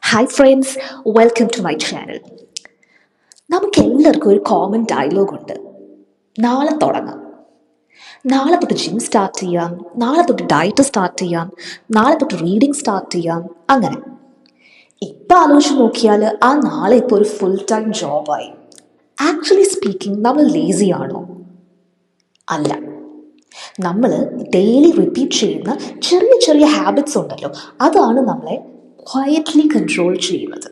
Hi friends, welcome to my channel. നമുക്ക് എല്ലാവർക്കും ഒരു കോമൺ ഡയലോഗ് ഉണ്ട്. നാളെ തുടങ്ങാം, നാളെ തൊട്ട് ജിം സ്റ്റാർട്ട് ചെയ്യാം, നാളെ തൊട്ട് ഡയറ്റ് സ്റ്റാർട്ട് ചെയ്യാം, നാളെ തൊട്ട് റീഡിങ് സ്റ്റാർട്ട് ചെയ്യാം. അങ്ങനെ ഇപ്പം ആലോചിച്ച് നോക്കിയാൽ ആ നാളെ ഇപ്പോൾ ഒരു ഫുൾ ടൈം ജോബായി. ആക്ച്വലി സ്പീക്കിംഗ്, നമ്മൾ ലേസി ആണോ? അല്ല. നമ്മൾ ഡെയിലി റിപ്പീറ്റ് ചെയ്യുന്ന ചെറിയ ചെറിയ ഹാബിറ്റ്സ് ഉണ്ടല്ലോ, അതാണ് നമ്മളെ ക്വയറ്റ്ലി കൺട്രോൾ ചെയ്യുന്നത്.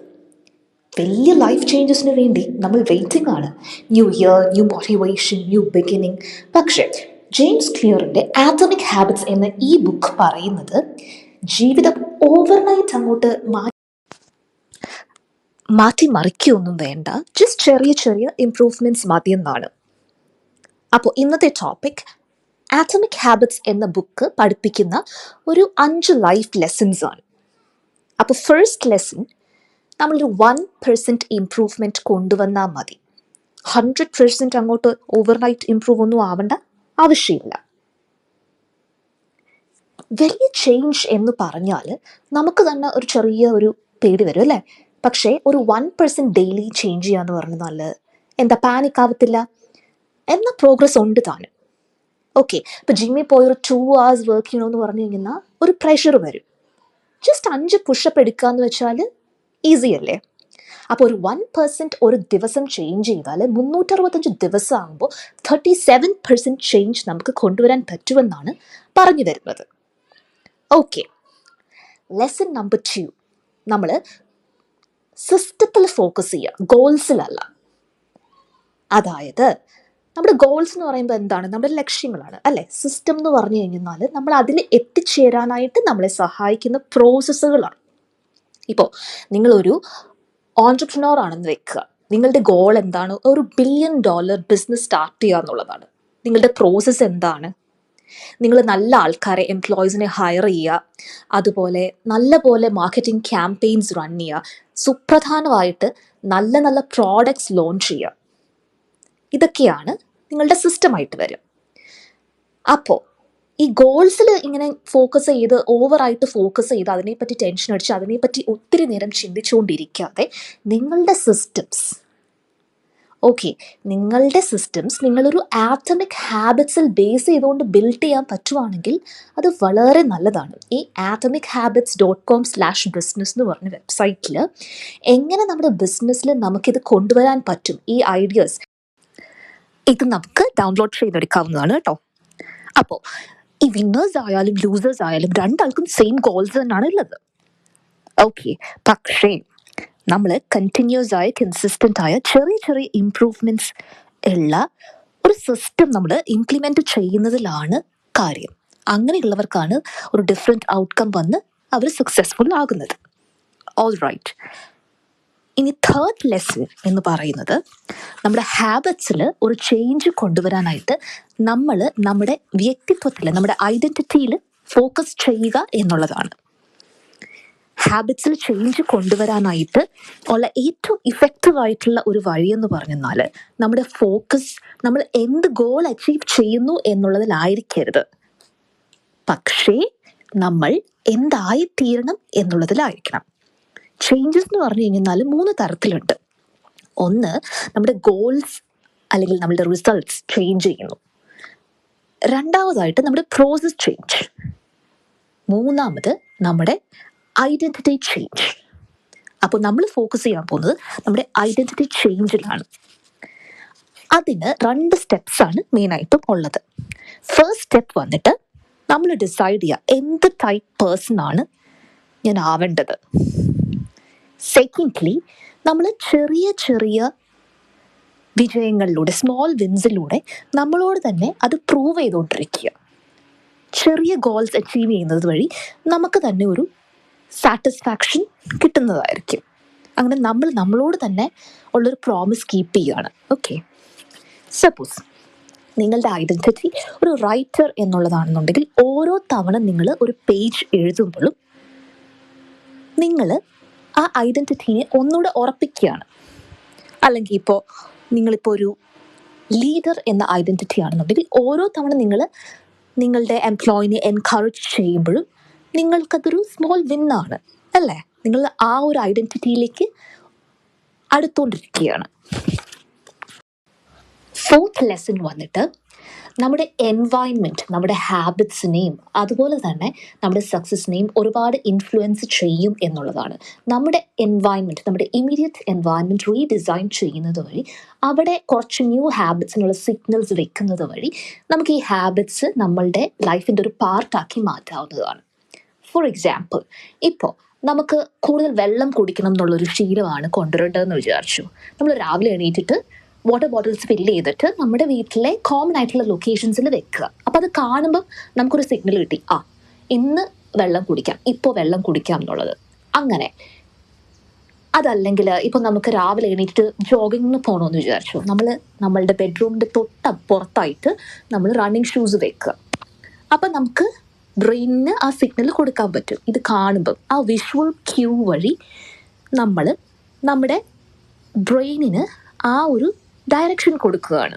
വലിയ ലൈഫ് ചേഞ്ചസിന് വേണ്ടി നമ്മൾ വെയിറ്റിംഗ് ആണ്. New year, new motivation, new beginning. പക്ഷേ ജെയിംസ് ക്ലിയറിൻ്റെ ആറ്റോമിക് ഹാബിറ്റ്സ് എന്ന ഈ ബുക്ക് പറയുന്നത് ജീവിതം ഓവർനൈറ്റ് അങ്ങോട്ട് മാറ്റി മറിക്കുകയൊന്നും വേണ്ട, ജസ്റ്റ് ചെറിയ ചെറിയ ഇംപ്രൂവ്മെൻറ്റ്സ് മതിയെന്നാണ്. അപ്പോൾ ഇന്നത്തെ ടോപ്പിക് ആറ്റോമിക് ഹാബിറ്റ്സ് എന്ന ബുക്ക് പഠിപ്പിക്കുന്ന ഒരു 5 ലൈഫ് ലെസൺസ് ആണ്. അപ്പോൾ ഫസ്റ്റ് ലെസൺ, നമ്മളൊരു 1% ഇംപ്രൂവ്മെൻറ്റ് കൊണ്ടുവന്നാൽ മതി. 100% അങ്ങോട്ട് ഓവർനൈറ്റ് ഇംപ്രൂവ് ഒന്നും ആവേണ്ട ആവശ്യമില്ല. വലിയ ചേഞ്ച് എന്ന് പറഞ്ഞാൽ നമുക്ക് തന്നെ ഒരു ചെറിയ ഒരു പേടി വരും അല്ലേ? പക്ഷേ ഒരു 1% ഡെയിലി ചേഞ്ച് ചെയ്യാന്ന് പറഞ്ഞാൽ എന്താ പാനിക് ആവത്തില്ല? എന്ന പ്രോഗ്രസ് ഉണ്ട് താനും. ഓക്കെ, ഇപ്പം ജിമ്മിൽ പോയി ഒരു 2 hours വർക്ക് ചെയ്യണമെന്ന് പറഞ്ഞു കഴിഞ്ഞാൽ ഒരു പ്രഷർ വരും. ജസ്റ്റ് 5 പുഷപ്പ് എടുക്കുക എന്ന് വെച്ചാൽ ഈസി അല്ലേ? അപ്പോൾ ഒരു 1% ഒരു ദിവസം ചേഞ്ച് ചെയ്താൽ 365 ദിവസം ആകുമ്പോൾ 37% ചേഞ്ച് നമുക്ക് കൊണ്ടുവരാൻ പറ്റുമെന്നാണ് പറഞ്ഞു വരുന്നത്. ഓക്കെ, ലെസൺ നമ്പർ 2, നമ്മൾ സിസ്റ്റത്തിൽ ഫോക്കസ് ചെയ്യുക, ഗോൾസിലല്ല. അതായത് നമ്മുടെ ഗോൾസ് എന്ന് പറയുമ്പോൾ എന്താണ്? നമ്മുടെ ലക്ഷ്യങ്ങളാണ് അല്ലേ? സിസ്റ്റം എന്ന് പറഞ്ഞു കഴിഞ്ഞാൽ നമ്മൾ അതിൽ എത്തിച്ചേരാനായിട്ട് നമ്മളെ സഹായിക്കുന്ന പ്രോസസ്സുകളാണ്. ഇപ്പോൾ നിങ്ങളൊരു ഓൺട്രപ്രനോർ ആണെന്ന് വെക്കുക. നിങ്ങളുടെ ഗോൾ എന്താണ്? ഒരു $1 billion ബിസിനസ് സ്റ്റാർട്ട് ചെയ്യുക എന്നുള്ളതാണ്. നിങ്ങളുടെ പ്രോസസ്സ് എന്താണ്? നിങ്ങൾ നല്ല ആൾക്കാരെ, എംപ്ലോയീസിനെ ഹയർ ചെയ്യുക, അതുപോലെ നല്ല പോലെ മാർക്കറ്റിംഗ് ക്യാമ്പയിൻസ് റൺ ചെയ്യുക, സുപ്രധാനമായിട്ട് നല്ല നല്ല പ്രോഡക്ട്സ് ലോഞ്ച് ചെയ്യുക. ഇതൊക്കെയാണ് നിങ്ങളുടെ സിസ്റ്റമായിട്ട് വരും. അപ്പോൾ ഈ ഗോൾസിൽ ഇങ്ങനെ ഫോക്കസ് ചെയ്ത് ഓവറായിട്ട് ഫോക്കസ് ചെയ്ത് അതിനെപ്പറ്റി ടെൻഷൻ അടിച്ച് അതിനെപ്പറ്റി ഒത്തിരി നേരം ചിന്തിച്ചുകൊണ്ടിരിക്കാതെ നിങ്ങളുടെ സിസ്റ്റംസ് നിങ്ങളൊരു ആറ്റമിക് ഹാബിറ്റ്സിൽ ബേസ് ചെയ്തുകൊണ്ട് ബിൽഡ് ചെയ്യാൻ പറ്റുവാണെങ്കിൽ അത് വളരെ നല്ലതാണ്. ഈ atomichabits.com/business എന്ന് പറഞ്ഞ വെബ്സൈറ്റിൽ എങ്ങനെ നമ്മുടെ ബിസിനസ്സിൽ നമുക്കിത് കൊണ്ടുവരാൻ പറ്റും, ഈ ഐഡിയാസ്, ഇത് നമുക്ക് ഡൗൺലോഡ് ചെയ്തെടുക്കാവുന്നതാണ് കേട്ടോ. അപ്പോൾ ഈ വിന്നേഴ്സ് ആയാലും ലൂസേഴ്സ് ആയാലും രണ്ടാൾക്കും സെയിം ഗോൾസ് തന്നെയാണ് ഉള്ളത്. ഓക്കെ, പക്ഷേ നമ്മൾ കണ്ടിന്യൂസ് ആയ കൺസിസ്റ്റൻ്റ് ആയ ചെറിയ ചെറിയ ഇംപ്രൂവ്മെൻറ്റ്സ് ഉള്ള ഒരു സിസ്റ്റം നമ്മൾ ഇംപ്ലിമെൻറ്റ് ചെയ്യുന്നതിലാണ് കാര്യം. അങ്ങനെയുള്ളവർക്കാണ് ഒരു ഡിഫറെൻറ്റ് ഔട്ട്കം വന്ന് അവർ സക്സസ്ഫുൾ ആകുന്നത്. ഓൾ റൈറ്റ്, ഇനി തേർഡ് ലെസൺ എന്ന് പറയുന്നത് നമ്മുടെ ഹാബിറ്റ്സിൽ ഒരു ചേഞ്ച് കൊണ്ടുവരാനായിട്ട് നമ്മൾ നമ്മുടെ വ്യക്തിത്വത്തിൽ, നമ്മുടെ ഐഡൻറ്റിറ്റിയിൽ ഫോക്കസ് ചെയ്യുക എന്നുള്ളതാണ്. ഹാബിറ്റ്സിൽ ചേഞ്ച് കൊണ്ടുവരാനായിട്ട് ഉള്ള ഏറ്റവും ഇഫക്റ്റീവ് ആയിട്ടുള്ള ഒരു വഴിയെന്ന് പറഞ്ഞാൽ നമ്മുടെ ഫോക്കസ് നമ്മൾ എന്ത് ഗോൾ അച്ചീവ് ചെയ്യുന്നു എന്നുള്ളതിലായിരിക്കരുത്, പക്ഷേ നമ്മൾ എന്തായിത്തീരണം എന്നുള്ളതിലായിരിക്കണം. ചേഞ്ചസ് എന്ന് പറഞ്ഞു കഴിഞ്ഞാൽ 3 തരത്തിലുണ്ട്. ഒന്ന്, നമ്മുടെ ഗോൾസ് അല്ലെങ്കിൽ നമ്മുടെ റിസൾട്ട്സ് ചേഞ്ച് ചെയ്യുന്നു. രണ്ടാമതായിട്ട് നമ്മുടെ പ്രോസസ് ചേഞ്ച്. മൂന്നാമത് നമ്മുടെ ഐഡൻറ്റിറ്റി ചേഞ്ച്. അപ്പോൾ നമ്മൾ ഫോക്കസ് ചെയ്യാൻ പോകുന്നത് നമ്മുടെ ഐഡൻറ്റിറ്റി ചേഞ്ചിലാണ്. അതിന് 2 സ്റ്റെപ്സാണ് മെയിനായിട്ടും ഉള്ളത്. ഫസ്റ്റ് സ്റ്റെപ്പ് വന്നിട്ട് നമ്മൾ ഡിസൈഡ് ചെയ്യുക എന്ത് ടൈപ്പ് പേഴ്സൺ ആണ് ഞാൻ ആവേണ്ടത്. സെക്കൻഡ്ലി, നമ്മൾ ചെറിയ ചെറിയ വിജയങ്ങളിലൂടെ, സ്മോൾ വിൻസിലൂടെ നമ്മളോട് തന്നെ അത് പ്രൂവ് ചെയ്തുകൊണ്ടിരിക്കുക. ചെറിയ ഗോൾസ് അച്ചീവ് ചെയ്യുന്നത് വഴി നമുക്ക് തന്നെ ഒരു സാറ്റിസ്ഫാക്ഷൻ കിട്ടുന്നതായിരിക്കും. അങ്ങനെ നമ്മൾ നമ്മളോട് തന്നെ ഉള്ളൊരു പ്രോമിസ് കീപ്പ് ചെയ്യുകയാണ്. ഓക്കെ, സപ്പോസ് നിങ്ങളുടെ ഐഡൻറ്റിറ്റി ഒരു റൈറ്റർ എന്നുള്ളതാണെന്നുണ്ടെങ്കിൽ ഓരോ തവണ നിങ്ങൾ ഒരു പേജ് എഴുതുമ്പോഴും നിങ്ങൾ ആ ഐഡൻറ്റിറ്റിയെ ഒന്നുകൂടെ ഉറപ്പിക്കുകയാണ്. അല്ലെങ്കിൽ നിങ്ങളിപ്പോൾ ഒരു ലീഡർ എന്ന ഐഡൻറ്റിറ്റി ആണെന്നുണ്ടെങ്കിൽ ഓരോ തവണ നിങ്ങൾ നിങ്ങളുടെ എംപ്ലോയിനെ എൻകറേജ് ചെയ്യുമ്പോഴും നിങ്ങൾക്കതൊരു സ്മോൾ വിന്നാണ് അല്ലേ? നിങ്ങൾ ആ ഒരു ഐഡൻറ്റിറ്റിയിലേക്ക് അടുത്തുകൊണ്ടിരിക്കുകയാണ്. ഫോർത്ത് ലെസൺ വന്നിട്ട് നമ്മുടെ എൻവയൺമെൻറ്റ് നമ്മുടെ ഹാബിറ്റ്സിനെയും അതുപോലെ തന്നെ നമ്മുടെ സക്സസിനെയും ഒരുപാട് ഇൻഫ്ലുവൻസ് ചെയ്യും എന്നുള്ളതാണ്. നമ്മുടെ എൻവയൺമെൻറ്റ് നമ്മുടെ ഇമ്മീഡിയറ്റ് എൻവയൺമെൻറ്റ് റീഡിസൈൻ ചെയ്യുന്നത് വഴി അവിടെ കുറച്ച് ന്യൂ ഹാബിറ്റ്സിനുള്ള സിഗ്നൽസ് വെക്കുന്നത് വഴി നമുക്ക് ഈ ഹാബിറ്റ്സ് നമ്മളുടെ ലൈഫിൻ്റെ ഒരു പാർട്ടാക്കി മാറ്റാവുന്നതാണ്. ഫോർ എക്സാമ്പിൾ, ഇപ്പോൾ നമുക്ക് കൂടുതൽ വെള്ളം കുടിക്കണം എന്നുള്ളൊരു ശീലമാണ് കൊണ്ടുവരേണ്ടതെന്ന് വിചാരിച്ചു. നമ്മൾ രാവിലെ എണീറ്റിട്ട് വാട്ടർ ബോട്ടിൽസ് ഫില്ല് ചെയ്തിട്ട് നമ്മുടെ വീട്ടിലെ കോമൺ ആയിട്ടുള്ള ലൊക്കേഷൻസിൽ വെക്കുക. അപ്പോൾ അത് കാണുമ്പം നമുക്കൊരു സിഗ്നൽ കിട്ടി, ഇന്ന് വെള്ളം കുടിക്കാം, ഇപ്പോൾ വെള്ളം കുടിക്കാം എന്നുള്ളത്. അങ്ങനെ അതല്ലെങ്കിൽ ഇപ്പോൾ നമുക്ക് രാവിലെ എണീറ്റിട്ട് ജോഗിങ്ങിന് പോകണമെന്ന് വിചാരിച്ചു, നമ്മളുടെ ബെഡ്റൂമിൻ്റെ തൊട്ടപ്പുറത്തായിട്ട് നമ്മൾ റണ്ണിങ് ഷൂസ് വെക്കുക. അപ്പം നമുക്ക് ബ്രെയിനിന് ആ സിഗ്നൽ കൊടുക്കാൻ പറ്റും. ഇത് കാണുമ്പം ആ വിഷ്വൽ ക്യൂ വഴി നമ്മൾ നമ്മുടെ ബ്രെയിനിന് ആ ഒരു ഡയറക്ഷൻ കൊടുക്കുകയാണ്.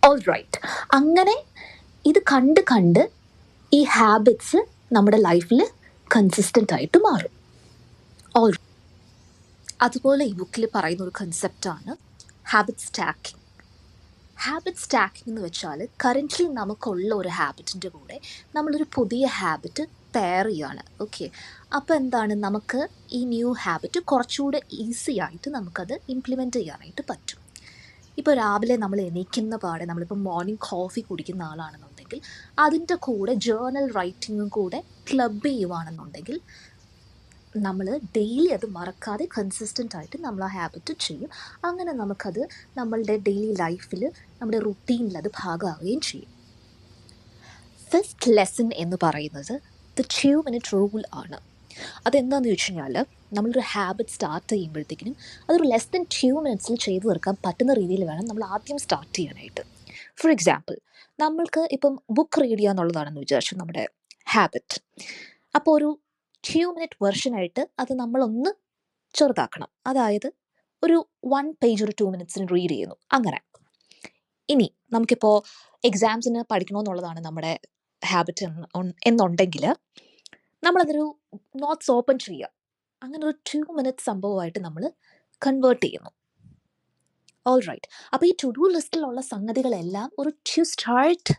ഓൾ റൈറ്റ്, അങ്ങനെ ഇത് കണ്ട് ഈ ഹാബിറ്റ്സ് നമ്മുടെ ലൈഫിൽ കൺസിസ്റ്റൻ്റ് ആയിട്ട് മാറും. ഓൾ അതുപോലെ ഈ ബുക്കിൽ പറയുന്ന ഒരു കൺസെപ്റ്റാണ് ഹാബിറ്റ് സ്റ്റാക്കിംഗ്. ഹാബിറ്റ് സ്റ്റാക്കിംഗ് എന്ന് വെച്ചാൽ കറൻ്റ്ലി നമുക്കുള്ള ഒരു ഹാബിറ്റിൻ്റെ കൂടെ നമ്മളൊരു പുതിയ ഹാബിറ്റ് പെയർ ചെയ്യുകയാണ്. ഓക്കെ, അപ്പോൾ എന്താണ്, നമുക്ക് ഈ ന്യൂ ഹാബിറ്റ് കുറച്ചുകൂടെ ഈസി ആയിട്ട് നമുക്കത് ഇംപ്ലിമെൻറ്റ് ചെയ്യാനായിട്ട് പറ്റും. ഇപ്പോൾ രാവിലെ നമ്മൾ എണീക്കുന്ന പാടെ നമ്മളിപ്പോൾ മോർണിംഗ് കോഫി കുടിക്കുന്ന ആളാണെന്നുണ്ടെങ്കിൽ അതിൻ്റെ കൂടെ ജേർണൽ റൈറ്റിങ്ങും കൂടെ ക്ലബ് ചെയ്യുവാണെന്നുണ്ടെങ്കിൽ നമ്മൾ ഡെയിലി അത് മറക്കാതെ കൺസിസ്റ്റൻ്റ് ആയിട്ട് നമ്മൾ ആ ഹാബിറ്റ് ചെയ്യും. അങ്ങനെ നമുക്കത് നമ്മളുടെ ഡെയിലി ലൈഫിൽ നമ്മുടെ റുട്ടീനിൽ അത് ഭാഗമാവുകയും ചെയ്യും. ഫസ്റ്റ് ലെസൺ എന്ന് പറയുന്നത് ദ 2 minute റൂൾ ആണ്. അതെന്താണെന്ന് ചോദിച്ചു കഴിഞ്ഞാൽ, നമ്മളൊരു ഹാബിറ്റ് സ്റ്റാർട്ട് ചെയ്യുമ്പോഴത്തേക്കിനും അതൊരു ലെസ് ദൻ 2 minutes ചെയ്തു തീർക്കാൻ പറ്റുന്ന രീതിയിൽ വേണം നമ്മൾ ആദ്യം സ്റ്റാർട്ട് ചെയ്യാനായിട്ട്. ഫോർ എക്സാമ്പിൾ, നമ്മൾക്ക് ഇപ്പം ബുക്ക് റീഡ് ചെയ്യുക എന്നുള്ളതാണെന്ന് വിചാരിച്ചു നമ്മുടെ ഹാബിറ്റ്. അപ്പോൾ ഒരു 2 minute വെർഷനായിട്ട് അത് നമ്മളൊന്ന് ചെറുതാക്കണം. അതായത് ഒരു 1 page ഒരു 2 minutes റീഡ് ചെയ്യുന്നു. അങ്ങനെ ഇനി നമുക്കിപ്പോൾ എക്സാംസിന് പഠിക്കണമെന്നുള്ളതാണ് നമ്മുടെ ഹാബിറ്റ് എന്നുണ്ടെങ്കിൽ നമ്മളതൊരു നോട്ട്സ് ഓപ്പൺ ചെയ്യുക. അങ്ങനെ ഒരു 2 minute സംഭവമായിട്ട് നമ്മൾ കൺവേർട്ട് ചെയ്യുന്നു. ഓൾ റൈറ്റ്, അപ്പോൾ ഈ ടു ഡു ലിസ്റ്റിലുള്ള സംഗതികളെല്ലാം ഒരു സ്റ്റാർട്ട്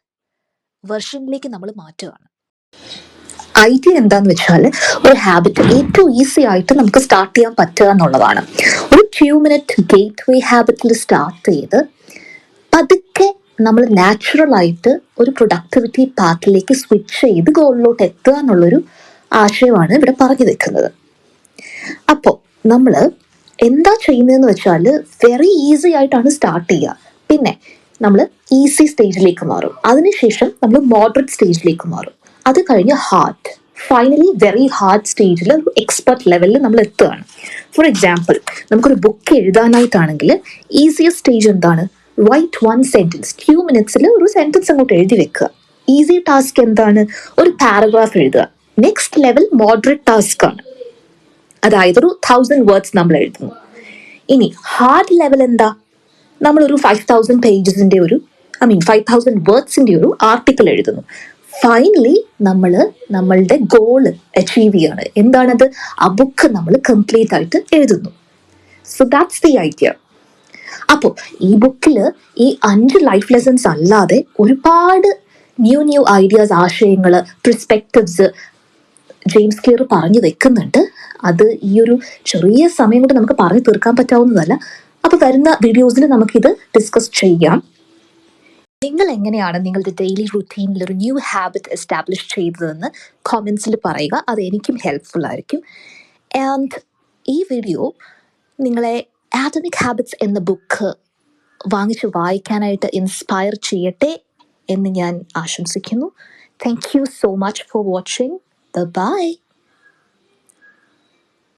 വെർഷനിലേക്ക് നമ്മൾ മാറ്റുകയാണ്. ഐഡിയ എന്താണെന്ന് വെച്ചാൽ, ഒരു ഹാബിറ്റ് ഏറ്റവും ഈസി ആയിട്ട് നമുക്ക് സ്റ്റാർട്ട് ചെയ്യാൻ പറ്റുക എന്നുള്ളതാണ്. ഒരു 2 minute ഗേറ്റ് വേ ഹാബിറ്റിൽ സ്റ്റാർട്ട് ചെയ്ത് പതുക്കെ നമ്മൾ നാച്ചുറലായിട്ട് ഒരു പ്രൊഡക്ടിവിറ്റി പാത്തിലേക്ക് സ്വിച്ച് ചെയ്ത് ഗോളിലോട്ട് എത്തുക എന്നുള്ളൊരു ആശയമാണ് ഇവിടെ പറഞ്ഞു വെക്കുന്നത്. അപ്പോൾ നമ്മൾ എന്താ ചെയ്യുന്നതെന്ന് വെച്ചാൽ വെരി ഈസി ആയിട്ടാണ് സ്റ്റാർട്ട് ചെയ്യുക. പിന്നെ നമ്മൾ ഈസി സ്റ്റേജിലേക്ക് മാറും, അതിനുശേഷം നമ്മൾ മോഡറേറ്റ് സ്റ്റേജിലേക്ക് മാറും, അത് കഴിഞ്ഞ് ഹാർഡ്, ഫൈനലി വെരി ഹാർഡ് സ്റ്റേജിൽ ഒരു എക്സ്പെർട്ട് ലെവലിൽ നമ്മൾ എത്തുകയാണ്. ഫോർ എക്സാമ്പിൾ, നമുക്കൊരു ബുക്ക് എഴുതാനായിട്ടാണെങ്കിൽ ഈസിയസ്റ്റ് സ്റ്റേജ് എന്താണ്? റൈറ്റ് 1 sentence, 2 minutes ഒരു സെൻറ്റൻസ് അങ്ങോട്ട് എഴുതി വെക്കുക. ഈസി ടാസ്ക് എന്താണ്? ഒരു പാരഗ്രാഫ് എഴുതുക. നെക്സ്റ്റ് ലെവൽ മോഡറേറ്റ് ടാസ്ക് ആണ്, അതായത് ഒരു 1000 words നമ്മൾ എഴുതുന്നു. ഇനി ഹാർഡ് ലെവൽ എന്താ? നമ്മളൊരു 5000 pagesന്റെ 5000 wordsന്റെ ഒരു ആർട്ടിക്കിൾ എഴുതുന്നു. ഫൈനലി നമ്മൾ നമ്മളുടെ ഗോള് അച്ചീവ് ചെയ്യാണ്. എന്താണത്? ആ ബുക്ക് നമ്മൾ കംപ്ലീറ്റ് ആയിട്ട് എഴുതുന്നു. So that's the idea. അപ്പോൾ ഈ ബുക്കിൽ ഈ 5 ലൈഫ് ലെസൺസ് അല്ലാതെ ഒരുപാട് ന്യൂ ഐഡിയാസ്, ആശയങ്ങൾ, പെർസ്പെക്റ്റീവ്സ് ജെയിംസ് ക്ലിയർ പറഞ്ഞു വെക്കുന്നുണ്ട്. അത് ഈ ഒരു ചെറിയ സമയം കൊണ്ട് നമുക്ക് പറഞ്ഞു തീർക്കാൻ പറ്റാവുന്നതല്ല. അപ്പോൾ വരുന്ന വീഡിയോസിൽ നമുക്കിത് ഡിസ്കസ് ചെയ്യാം. നിങ്ങൾ എങ്ങനെയാണ് നിങ്ങളുടെ ഡെയിലി റുട്ടീനിൽ ഒരു ന്യൂ ഹാബിറ്റ് എസ്റ്റാബ്ലിഷ് ചെയ്തതെന്ന് കോമെൻറ്റ്സിൽ പറയുക. അത് എനിക്കും ഹെൽപ്ഫുൾ ആയിരിക്കും. ആൻഡ് ഈ വീഡിയോ നിങ്ങളെ ആറ്റമിക് ഹാബിറ്റ്സ് എന്ന ബുക്ക് വാങ്ങിച്ച് വായിക്കാനായിട്ട് ഇൻസ്പയർ ചെയ്യട്ടെ എന്ന് ഞാൻ ആശംസിക്കുന്നു. Thank you so much for watching. Bye-bye.